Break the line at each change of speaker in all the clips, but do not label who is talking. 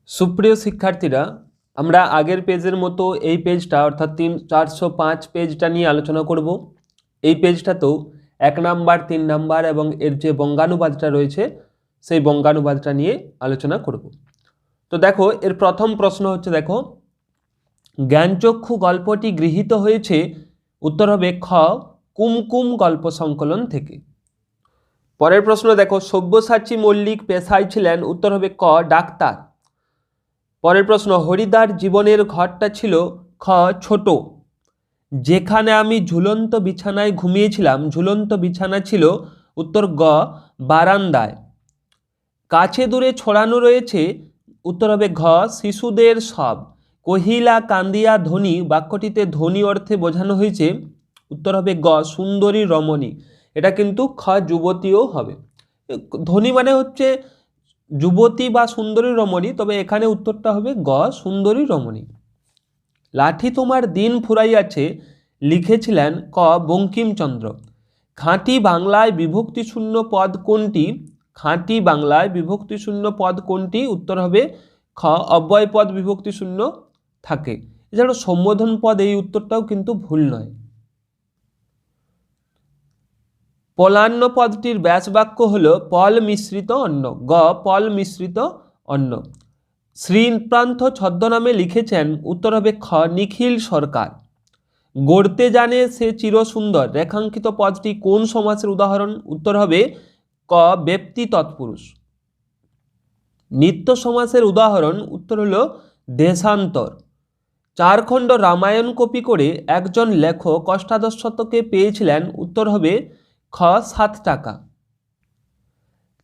সুপ্রিয় শিক্ষার্থীরা, আমরা আগের পেজের মতো এই পেজটা অর্থাৎ 405 পেজটা নিয়ে আলোচনা করব। এই পেজটাতেও 1 নাম্বার 3 নাম্বার এবং এর যে বঙ্গানুবাদটা রয়েছে সেই বঙ্গানুবাদটা নিয়ে আলোচনা করব। তো দেখো, এর প্রথম প্রশ্ন হচ্ছে, দেখো, জ্ঞানচক্ষু গল্পটি গৃহীত হয়েছে, উত্তর হবে খ কুমকুম গল্প সংকলন থেকে। পরের প্রশ্ন দেখো, সব্যসাচী মল্লিক পেশায় ছিলেন, উত্তর হবে ক ডাক্তার। পরের প্রশ্ন, হরিদার জীবনের ঘরটা ছিল খ ছোট। যেখানে আমি ঝুলন্ত বিছানায় ঘুমিয়েছিলাম, ঝুলন্ত বিছানা ছিল, উত্তর গ বারান্দায়। কাছে দূরে ছড়ানো রয়েছে, উত্তর হবে ঘ শিশুদের সব। কহিলা কান্দিয়া ধ্বনি, বাক্যটিতে ধ্বনি অর্থে বোঝানো হয়েছে, উত্তর হবে গ সুন্দরী রমণী। এটা কিন্তু খ যুবতীও হবে। ধ্বনি মানে হচ্ছে যুবতী বা সুন্দরী রমণী, তবে এখানে উত্তরটা হবে গ সুন্দরী রমণী। লাঠি তোমার দিন ফুরাইয়াছে লিখেছিলেন ক বঙ্কিমচন্দ্র। খাঁটি বাংলায় বিভক্তিশূন্য পদ কোনটি? খাঁটি বাংলায় বিভক্তিশূন্য পদ কোনটি? উত্তর হবে খ অব্যয় পদ বিভক্তিশূন্য থাকে। এছাড়াও সম্বোধন পদ, এই উত্তরটাও কিন্তু ভুল নয়। পলান্ন পদটির ব্যাস বাক্য হল পল মিশ্রিত অন্ন। গ পল মিশ্রিত অন্ন। শ্রীপ্রান্ত ছদ্মনামে লিখেছেন, উত্তর হবে খ নিখিল সরকার। গড়তে জানে সে চিরসুন্দর, রেখাঙ্কিত পদটি কোন সমাসের উদাহরণ? উত্তর হবে ক ব্যক্তি তৎপুরুষ। নিত্য সমাসের উদাহরণ, উত্তর হলো দেশান্তর। 4 খণ্ড রামায়ণ কপি করে একজন লেখক অষ্টাদশ শতকে পেয়েছিলেন, উত্তর হবে খ 7 টাকা।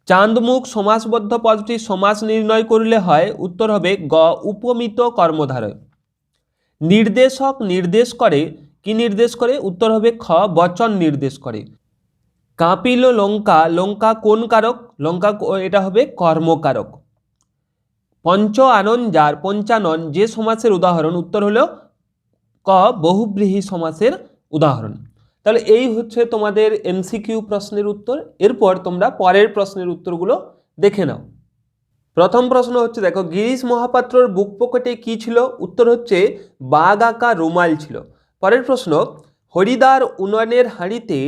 চাঁদমুখ সমাসবদ্ধ পদটি সমাস নির্ণয় করলে হয়, উত্তর হবে গ উপমিত কর্মধারয়। নির্দেশক নির্দেশ করে, কি নির্দেশ করে? উত্তর হবে খ বচন নির্দেশ করে। কাঁপিল লঙ্কা, লঙ্কা কোন কারক? লঙ্কা এটা হবে কর্মকারক। পঞ্চ আনন যার, পঞ্চানন যে সমাসের উদাহরণ? উত্তর হলো ক বহুব্রীহি সমাসের উদাহরণ। তাহলে এই হচ্ছে তোমাদের এমসিকিউ প্রশ্নের উত্তর। এরপর তোমরা পরের প্রশ্নের উত্তরগুলো দেখে নাও। প্রথম প্রশ্ন হচ্ছে, দেখো, গিরিশ মহাপাত্রর বুক পকেটে কি ছিল? উত্তর হচ্ছে বাঘ আঁকা রুমাল ছিল। পরের প্রশ্ন, হরিদার উনুনের হাঁড়িতে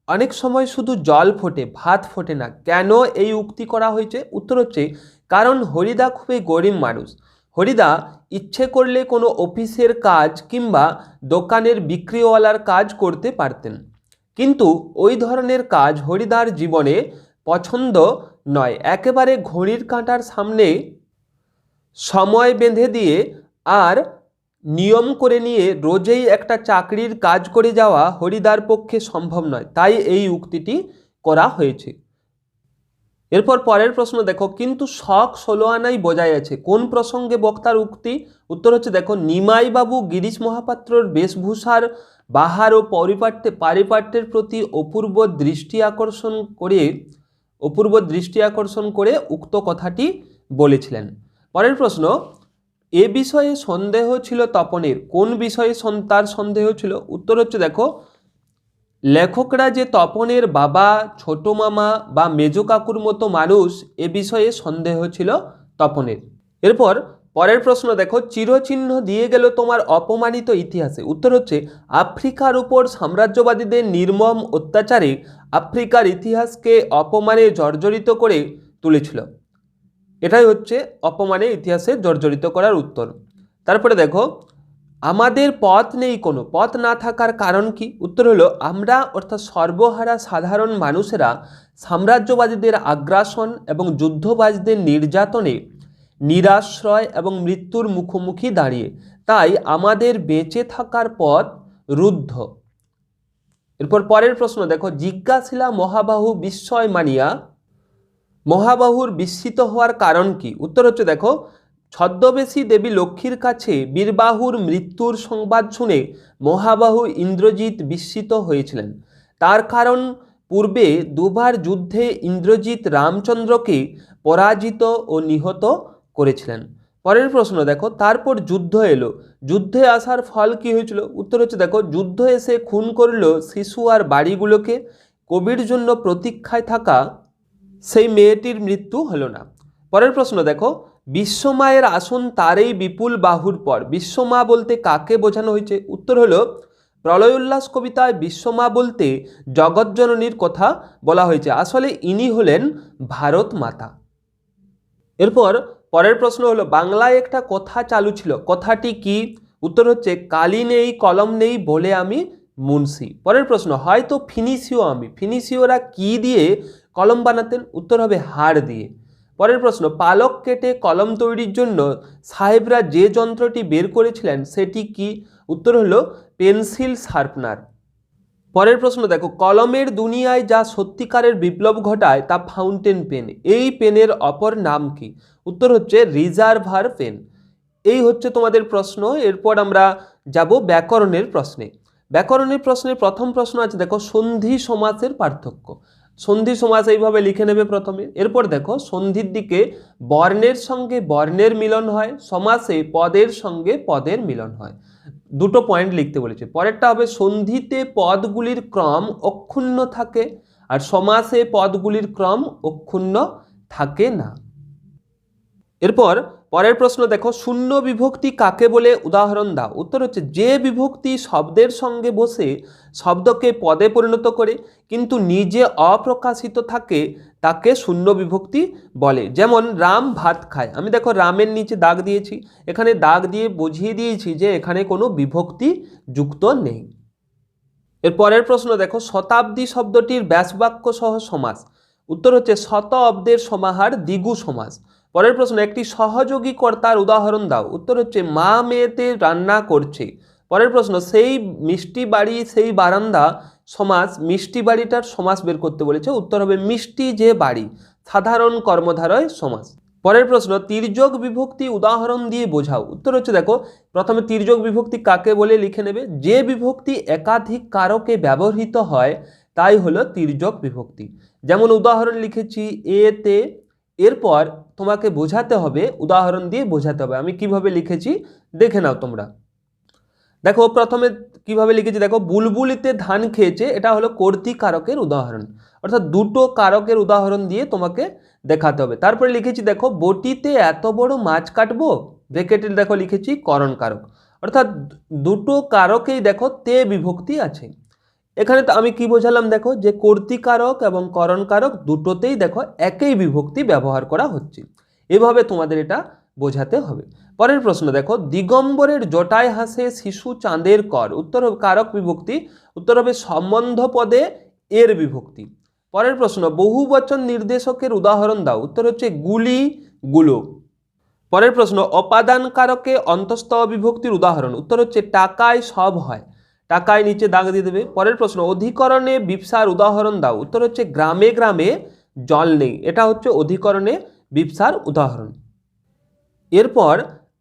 অনেক সময় শুধু জল ফোটে, ভাত ফোটে না, কেন এই উক্তি করা হয়েছে? উত্তর হচ্ছে কারণ হরিদা খুবই গরিব মানুষ। হরিদা ইচ্ছে করলে কোনো অফিসের কাজ কিংবা দোকানের বিক্রিওয়ালার কাজ করতে পারতেন, কিন্তু ওই ধরনের কাজ হরিদার জীবনে পছন্দ নয়। একেবারে ঘড়ির কাঁটার সামনে সময় বেঁধে দিয়ে আর নিয়ম করে নিয়ে রোজেই একটা চাকরির কাজ করে যাওয়া হরিদার পক্ষে সম্ভব নয়, তাই এই উক্তিটি করা হয়েছে। এরপর পরের প্রশ্ন দেখো, কিন্তু শখ 16 আনাই বজায় আছে, কোন প্রসঙ্গে বক্তার উক্তি? উত্তর হচ্ছে, দেখো, নিমাইবাবু গিরিশ মহাপাত্রর বেশভূষার বাহার ও পারিপাট্যের প্রতি অপূর্ব দৃষ্টি আকর্ষণ করে উক্ত কথাটি বলেছিলেন। পরের প্রশ্ন, এ বিষয়ে সন্দেহ ছিল তপনের, কোন বিষয়ে তার সন্দেহ ছিল? উত্তর হচ্ছে, দেখো, লেখকরা যে তপনের বাবা, ছোট মামা বা মেজ কাকুর মতো মানুষ, এ বিষয়ে সন্দেহ ছিল তপনের। এরপর পরের প্রশ্ন দেখো, চিরচিহ্ন দিয়ে গেল তোমার অপমানিত ইতিহাসে। উত্তর হচ্ছে আফ্রিকার উপর সাম্রাজ্যবাদীদের নির্মম অত্যাচারে আফ্রিকার ইতিহাসকে অপমানে জর্জরিত করে তুলেছিল। এটাই হচ্ছে অপমানে ইতিহাসে জর্জরিত করার উত্তর। তারপরে দেখো, আমাদের পথ নেই, কোনো পথ না থাকার কারণ কি? উত্তর হলো আমরা অর্থাৎ সর্বহারা সাধারণ মানুষেরা সাম্রাজ্যবাদীদের আগ্রাসন এবং যুদ্ধবাজদের নির্যাতনে নিরাশ্রয় এবং মৃত্যুর মুখোমুখি দাঁড়িয়ে, তাই আমাদের বেঁচে থাকার পথ রুদ্ধ। এরপর পরের প্রশ্ন দেখো, জিজ্ঞাসিলা মহাবাহু বিস্ময় মানিয়া, মহাবাহুর বিস্মিত হওয়ার কারণ কি? উত্তর হচ্ছে, দেখো, ছদ্মবেশী দেবী লক্ষ্মীর কাছে বীরবাহুর মৃত্যুর সংবাদ শুনে মহাবাহু ইন্দ্রজিৎ বিস্মিত হয়েছিলেন। তার কারণ পূর্বে দুবার যুদ্ধে ইন্দ্রজিৎ রামচন্দ্রকে পরাজিত ও নিহত করেছিলেন। পরের প্রশ্ন দেখো, তারপর যুদ্ধ এলো, যুদ্ধে আসার ফল কি হয়েছিল? উত্তর হচ্ছে, দেখো, যুদ্ধ এসে খুন করল শিশু আর বাড়িগুলোকে। কবির জন্য প্রতীক্ষায় থাকা সেই মেয়েটির মৃত্যু হলো না। পরের প্রশ্ন দেখো, বিশ্বমায়ের আসন তারেই বিপুল বাহুর পর। বিশ্বমা বলতে কাকে বোঝানো হয়েছে? উত্তর হলো প্রলয় উল্লাস কবিতায় বিশ্বমা বলতে জগৎজননীর কথা বলা হয়েছে। আসলে ইনি হলেন ভারত মাতা। এরপর পরের প্রশ্ন হলো বাংলায় একটা কথা চালু ছিল, কথাটি কি? উত্তর হচ্ছে কালি নেই কলম নেই বলে আমি মুন্সি। পরের প্রশ্ন হয়তো ফিনিশিও আমি। ফিনিশিওরা কি দিয়ে কলম বানাতেন? উত্তর হবে হাড় দিয়ে। পরের প্রশ্ন পালক কেটে কলম তৈরির জন্য সাহেবরা যে যন্ত্রটি বের করেছিলেন সেটি কি? উত্তর হলো পেন্সিল শার্পনার। পরের প্রশ্ন দেখো কলমের দুনিয়ায় যা সত্যিকারের বিপ্লব ঘটায় তা ফাউন্টেন পেন। এই পেনের অপর নাম কি? উত্তর হচ্ছে রিজার্ভার পেন। এই হচ্ছে তোমাদের প্রশ্ন। এরপর আমরা যাব ব্যাকরণের প্রশ্নে। ব্যাকরণের প্রশ্নে প্রথম প্রশ্ন আছে দেখো সন্ধি সমাসের পার্থক্য। সন্ধি সমাস এইভাবে লিখে নেবে প্রথমে। এরপর দেখো সন্ধির দিকে বর্ণের সঙ্গে বর্ণের মিলন হয়, সমাসে পদের সঙ্গে পদের মিলন হয়। দুটো পয়েন্ট লিখতে বলেছে। পরেরটা হবে সন্ধিতে পদগুলির ক্রম অক্ষুণ্ণ থাকে আর সমাসে পদগুলির ক্রম অক্ষুণ্ণ থাকে না। এরপর পরের প্রশ্ন দেখো শূন্য বিভক্তি কাকে বলে উদাহরণ দাও। উত্তর হচ্ছে যে বিভক্তি শব্দের সঙ্গে বসে শব্দকে পদে পরিণত করে কিন্তু নিজে অপ্রকাশিত থাকে তাকে শূন্য বিভক্তি বলে। যেমন রাম ভাত খায়, আমি দেখো রামের নিচে দাগ দিয়েছি, এখানে দাগ দিয়ে বুঝিয়ে দিয়েছি যে এখানে কোনো বিভক্তি যুক্ত নেই। এর পরের প্রশ্ন দেখো শতাব্দী শব্দটির ব্যাসবাক্য সহ সমাস। উত্তর হচ্ছে শত অব্দের সমাহার দ্বিগু সমাস। পরের প্রশ্ন একটি সহযোগী কর্তার উদাহরণ দাও। উত্তর হচ্ছে মা মেয়েতে রান্না করছে। পরের প্রশ্ন সেই মিষ্টি বাড়ি সেই বারান্দা সমাস। মিষ্টি বাড়িটার সমাস বের করতে বলেছে। উত্তর হবে মিষ্টি যে বাড়ি। সাধারণ কর্মধারয় সমাস। পরের প্রশ্ন তির্যক বিভক্তি উদাহরণ দিয়ে বোঝাও। উত্তর হচ্ছে দেখো প্রথমে তির্যক বিভক্তি কাকে বলে লিখে নেবে। যে বিভক্তি একাধিক কারকে ব্যবহৃত হয় তাই হলো তির্যক বিভক্তি। যেমন উদাহরণ লিখেছি এতে, এরপর তোমাকে বোঝাতে হবে, উদাহরণ দিয়ে বোঝাতে হবে। আমি কিভাবে লিখেছি দেখে নাও তোমরা। দেখো প্রথমে কিভাবে লিখেছি দেখো বুলবুলিতে ধান খেয়েছে, এটা হলো কর্তৃকারকের উদাহরণ, অর্থাৎ দুটো কারকের উদাহরণ দিয়ে তোমাকে দেখাতে হবে। তারপরে লিখেছি দেখো বটিতে এত বড় মাছ কাটবো, ব্র্যাকেটে দেখো লিখেছি করণ কারক, অর্থাৎ দুটো কারকেই দেখো তে বিভক্তি আছে। এখানে তো আমি কি বোঝালাম দেখো যে কর্তৃকারক এবং করণ কারক দুটোতেই দেখো একই বিভক্তি ব্যবহার করা হচ্ছে। এভাবে তোমাদের এটা বোঝাতে হবে। পরের প্রশ্ন দেখো দিগম্বরের জটায় হাসে শিশু চাঁদের কর। উত্তর হবে কারক বিভক্তি, উত্তর হবে সম্বন্ধ পদে এর বিভক্তি। পরের প্রশ্ন বহুবচন নির্দেশকের উদাহরণ দাও। উত্তর হচ্ছে গুলি গুলো। পরের প্রশ্ন অপাদান কারকে অন্তঃস্থ বিভক্তির উদাহরণ। উত্তর হচ্ছে টাকায় সব হয়, টাকায় নিচে দাগ দিয়ে দেবে। পরের প্রশ্ন অধিকরণে বিপসার উদাহরণ দাও। উত্তর হচ্ছে গ্রামে গ্রামে জল নেই, এটা হচ্ছে অধিকরণে বিপসার উদাহরণ। এরপর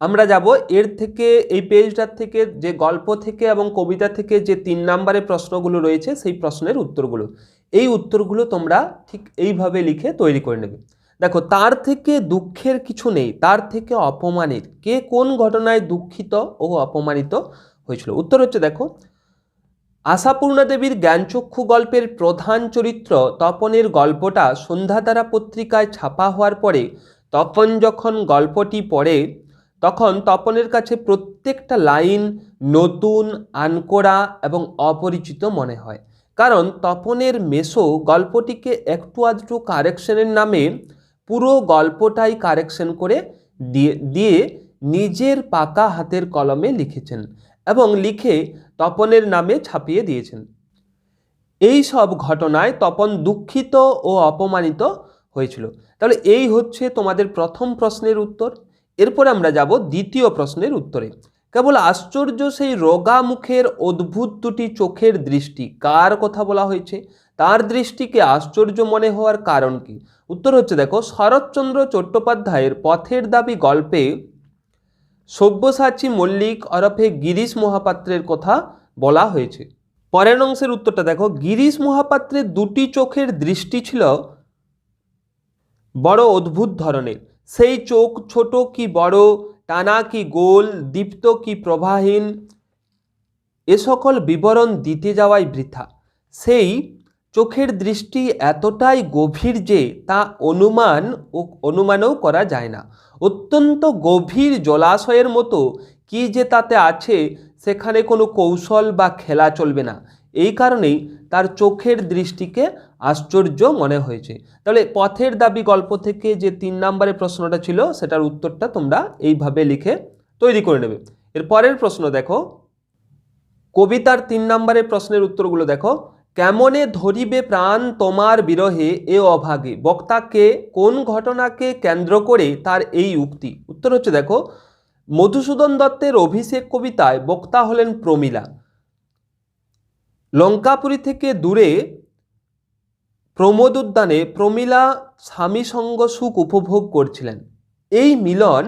আমরা যাব এর থেকে এই পেজটার থেকে যে গল্প থেকে এবং কবিতা থেকে যে 3 নম্বরের প্রশ্নগুলো রয়েছে সেই প্রশ্নের উত্তরগুলো। এই উত্তরগুলো তোমরা ঠিক এইভাবে লিখে তৈরি করে নেবে। দেখো তার থেকে দুঃখের কিছু নেই, তার থেকে অপমানের। কে কোন ঘটনায় দুঃখিত ও অপমানিত হয়েছিল? উত্তর হচ্ছে দেখো আশাপূর্ণা দেবীর জ্ঞানচক্ষু গল্পের প্রধান চরিত্র তপনের গল্পটা সন্ধ্যাতারা পত্রিকায় ছাপা হওয়ার পরে তপন যখন গল্পটি পড়ে তখন তপনের কাছে প্রত্যেকটা লাইন নতুন, আনকোড়া এবং অপরিচিত মনে হয়। কারণ তপনের মেসো গল্পটিকে একটু আধটু কারেকশনের নামে পুরো গল্পটাই কারেকশন করে দিয়ে নিজের পাকা হাতের কলমে লিখেছেন এবং লিখে তপনের নামে ছাপিয়ে দিয়েছেন। এই সব ঘটনায় তপন দুঃখিত ও অপমানিত হয়েছিল। তাহলে এই হচ্ছে তোমাদের প্রথম প্রশ্নের উত্তর। এরপর আমরা যাব দ্বিতীয় প্রশ্নের উত্তরে। কেবল আশ্চর্য সেই রোগা মুখের অদ্ভুত দুটি চোখের দৃষ্টি, কার কথা বলা হয়েছে? তার দৃষ্টিকে আশ্চর্য মনে হওয়ার কারণ কি? উত্তর হচ্ছে দেখো শরৎচন্দ্র চট্টোপাধ্যায়ের পথের দাবি গল্পে সব্যসাচী মল্লিক ওরফে গিরিশ মহাপাত্রের কথা বলা হয়েছে। পরের অংশের উত্তরটা দেখো গিরিশ মহাপাত্রের দুটি চোখের দৃষ্টি ছিল বড় অদ্ভুত ধরনের। সেই চোখ ছোট কি বড়, টানা কি গোল, দীপ্ত কি প্রবাহীন, এ সকল বিবরণ দিতে যাওয়াই বৃথা। সেই চোখের দৃষ্টি এতটাই গভীর যে তা অনুমানও করা যায় না। অত্যন্ত গভীর জলাশয়ের মতো কি যে তাতে আছে, সেখানে কোনো কৌশল বা খেলা চলবে না। এই কারণেই তার চোখের দৃষ্টিকে আশ্চর্য মনে হয়েছে। তাহলে পথের দাবি গল্প থেকে যে 3 নম্বরের প্রশ্নটা ছিল, সেটার উত্তরটা তোমরা এইভাবে লিখে তৈরি করে নেবে। এর পরের প্রশ্ন দেখো, কবিতার 3 নম্বরের প্রশ্নের উত্তরগুলো দেখো। কেমনে ধরিবে প্রাণ তোমার বিরহে এ অভাগে, বক্তাকে কোন ঘটনাকে কেন্দ্র করে তার এই উক্তি? উত্তর হচ্ছে দেখো, মধুসূদন দত্তের অভিষেক কবিতায় বক্তা হলেন প্রমীলা। লঙ্কাপুরী থেকে দূরে প্রমোদ উদ্যানে প্রমীলা স্বামী সঙ্গ সুখ উপভোগ করছিলেন। এই মিলন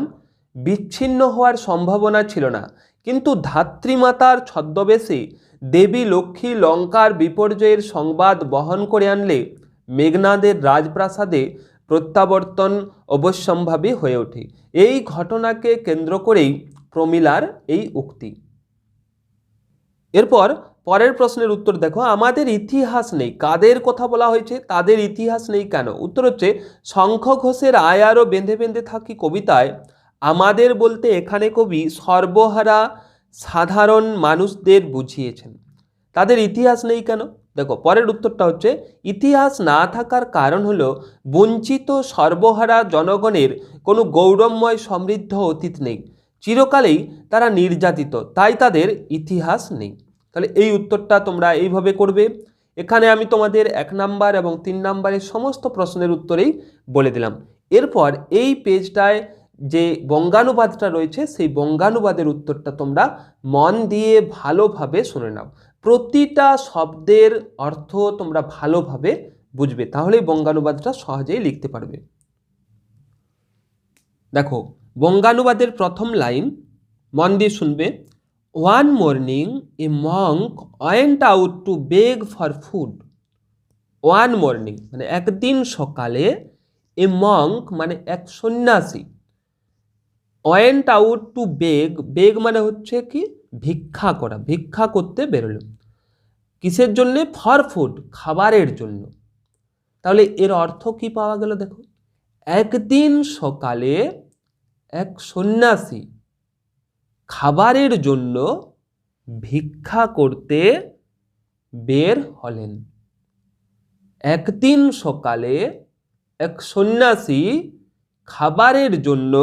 বিচ্ছিন্ন হওয়ার সম্ভাবনা ছিল না, কিন্তু ধাত্রীমাতার ছদ্মবেশে দেবী লক্ষ্মী লঙ্কার বিপর্যয়ের সংবাদ বহন করে আনলে মেঘনাদের রাজপ্রাসাদে প্রত্যাবর্তন অবশ্যম্ভাবী হয়ে ওঠে। এই ঘটনাকে কেন্দ্র করেই প্রমীলার এই উক্তি। এরপর পরের প্রশ্নের উত্তর দেখো, আমাদের ইতিহাস নেই। কাদের কথা বলা হয়েছে? তাদের ইতিহাস নেই কেন? উত্তর হচ্ছে, শঙ্খ ঘোষের আয়ারও বেঁধে বেঁধে থাকি কবিতায় আমাদের বলতে এখানে কবি সর্বহারা সাধারণ মানুষদের বুঝিয়েছেন। তাদের ইতিহাস নেই কেন? দেখো পরের উত্তরটা হচ্ছে, ইতিহাস না থাকার কারণ হলো বঞ্চিত সর্বহারা জনগণের কোনো গৌরবময় সমৃদ্ধ অতীত নেই। চিরকালেই তারা নির্যাতিত, তাই তাদের ইতিহাস নেই। তাহলে এই উত্তরটা তোমরা এইভাবে করবে। এখানে আমি তোমাদের 1 নাম্বার এবং 3 নাম্বারের সমস্ত প্রশ্নের উত্তরেই বলে দিলাম। এরপর এই পেজটায় যে বঙ্গানুবাদটা রয়েছে, সেই বঙ্গানুবাদের উত্তরটা তোমরা মন দিয়ে ভালোভাবে শুনে নাও। প্রতিটা শব্দের অর্থ তোমরা ভালোভাবে বুঝবে, তাহলেই বঙ্গানুবাদটা সহজেই লিখতে পারবে। দেখো বঙ্গানুবাদের প্রথম লাইন মন দিয়ে শুনবে। One morning a monk went out to beg for food. One morning মানে একদিন সকালে, a monk মানে এক সন্ন্যাসী, went out to beg, beg মানে হচ্ছে কি ভিক্ষা করা, ভিক্ষা করতে বেরোলো। কিসের জন্য? ফর ফুড, খাবারের জন্য। তাহলে এর অর্থ কি পাওয়া গেল? দেখো, একদিন সকালে এক সন্ন্যাসী খাবারের জন্য ভিক্ষা করতে বের হলেন। একদিন সকালে এক সন্ন্যাসী খাবারের জন্য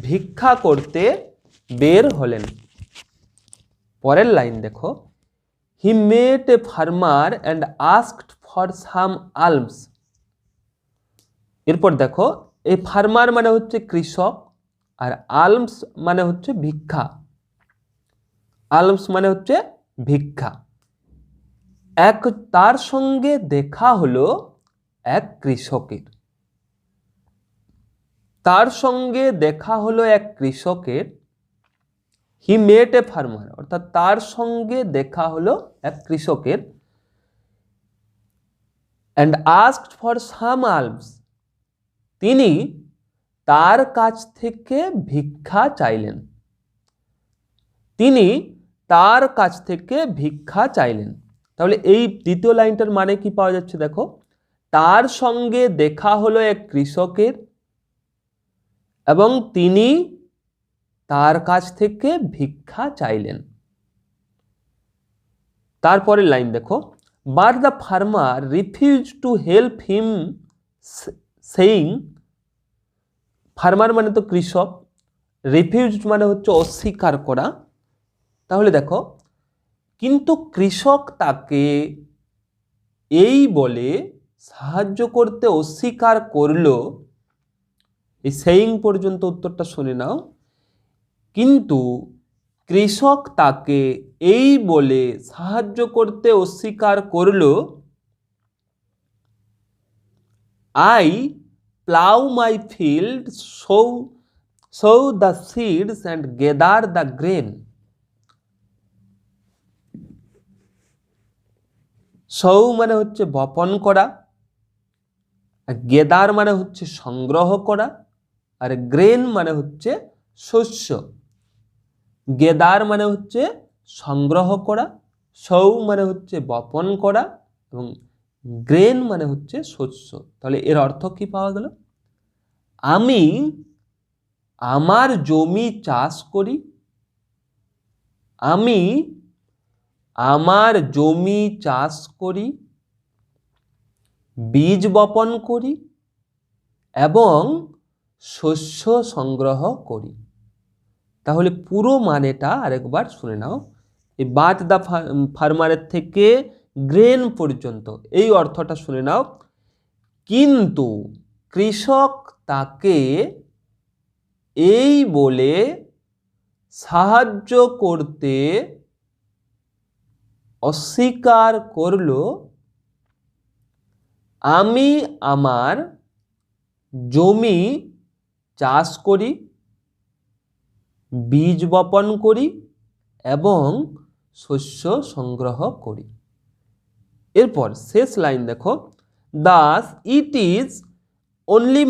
ভিক্ষা করতে বের হলেন। পরের লাইন দেখো, he met a farmer and asked for some alms. এরপর দেখো, এ ফার্মার মানে হচ্ছে কৃষক, আর আলমস মানে হচ্ছে ভিক্ষা। আলমস মানে হচ্ছে ভিক্ষা। তার সঙ্গে দেখা হলো এক কৃষকের। তার সঙ্গে দেখা হলো এক কৃষকের। হি মেট এ ফার্মার, অর্থাৎ তার সঙ্গে দেখা হলো এক কৃষকের। And asked for some Alam's, তিনি তার কাছ থেকে ভিক্ষা চাইলেন। তিনি তার কাছ থেকে ভিক্ষা চাইলেন। তাহলে এই দ্বিতীয় লাইনটার মানে কি পাওয়া যাচ্ছে? দেখো, তার সঙ্গে দেখা হলো এক কৃষকের এবং তিনি তার কাছ থেকে ভিক্ষা চাইলেন। তারপরের লাইন দেখো, but the farmer refuse to help him saying, farmer মানে তো কৃষক, রিফিউজ মানে হচ্ছে অস্বীকার করা। তাহলে দেখো, কিন্তু কৃষক তাকে এই বলে সাহায্য করতে অস্বীকার করলো। এই সেইং পর্যন্ত উত্তরটা শুনে নাও। কিন্তু কৃষক তাকে এই বলে সাহায্য করতে অস্বীকার করলো, I plough my field, sow the seeds and gather the grain. sow মানে হচ্ছে বপন করা, আর গেদার মানে হচ্ছে সংগ্রহ করা, আর গ্রেন মানে হচ্ছে শস্য। গেদার মানে হচ্ছে সংগ্রহ করা, sow মানে হচ্ছে বপন করা, এবং গ্রেন মানে হচ্ছে শস্য। তাহলে এর অর্থ কি পাওয়া গেল? আমি আমার জমি চাষ করি, আমি আমার জমি চাষ করি, বীজ বপন করি এবং শস্য সংগ্রহ করি। তাহলে পুরো মানেটা আরেকবার শুনে নাও। এই বাট দ্য ফার্মারের থেকে গ্রেন পর্যন্ত এই অর্থটা শুনে নাও। কিন্তু কৃষক তাকে এই বলে সাহায্য করতে অস্বীকার করল, আমি আমার জমি চাষ করি, বীজ বপন করি এবং শস্য সংগ্রহ করি। এরপর শেষ লাইন দেখো, Das it is only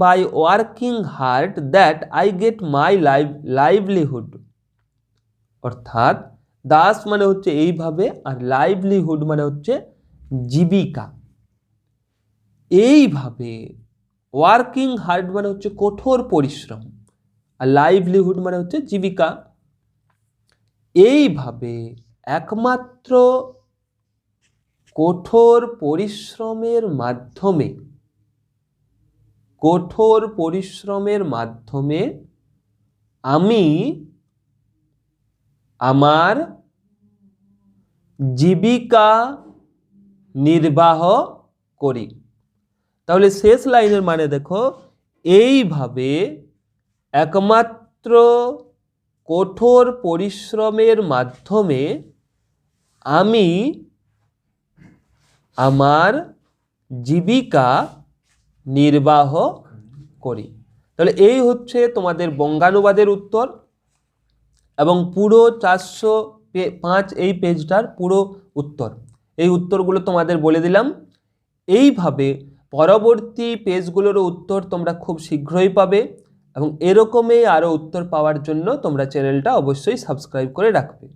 by working hard that I get my livelihood। অর্থাৎ দাস মানে হচ্ছে এইভাবে, আর লাইভলিহুড মানে হচ্ছে জীবিকা। এইভাবে ওয়ার্কিং হার্ড মানে হচ্ছে কঠোর পরিশ্রম, আর লাইভলিহুড মানে হচ্ছে জীবিকা। এইভাবে একমাত্র কঠোর পরিশ্রমের মাধ্যমে আমি আমার জীবিকা নির্বাহ করি। তাহলে শেষ লাইনের মানে দেখো, এইভাবে একমাত্র কঠোর পরিশ্রমের মাধ্যমে আমি আমার জীবিকা নির্বাহ করি। তাহলে এই হচ্ছে তোমাদের বঙ্গানুবাদের উত্তর এবং পুরো 405 এই পেজটার পুরো উত্তর। এই উত্তরগুলো তোমাদের বলে দিলাম। এইভাবে পরবর্তী পেজগুলোরও উত্তর তোমরা খুব শীঘ্রই পাবে এবং এরকমই আরও উত্তর পাওয়ার জন্য তোমরা চ্যানেলটা অবশ্যই সাবস্ক্রাইব করে রাখবে।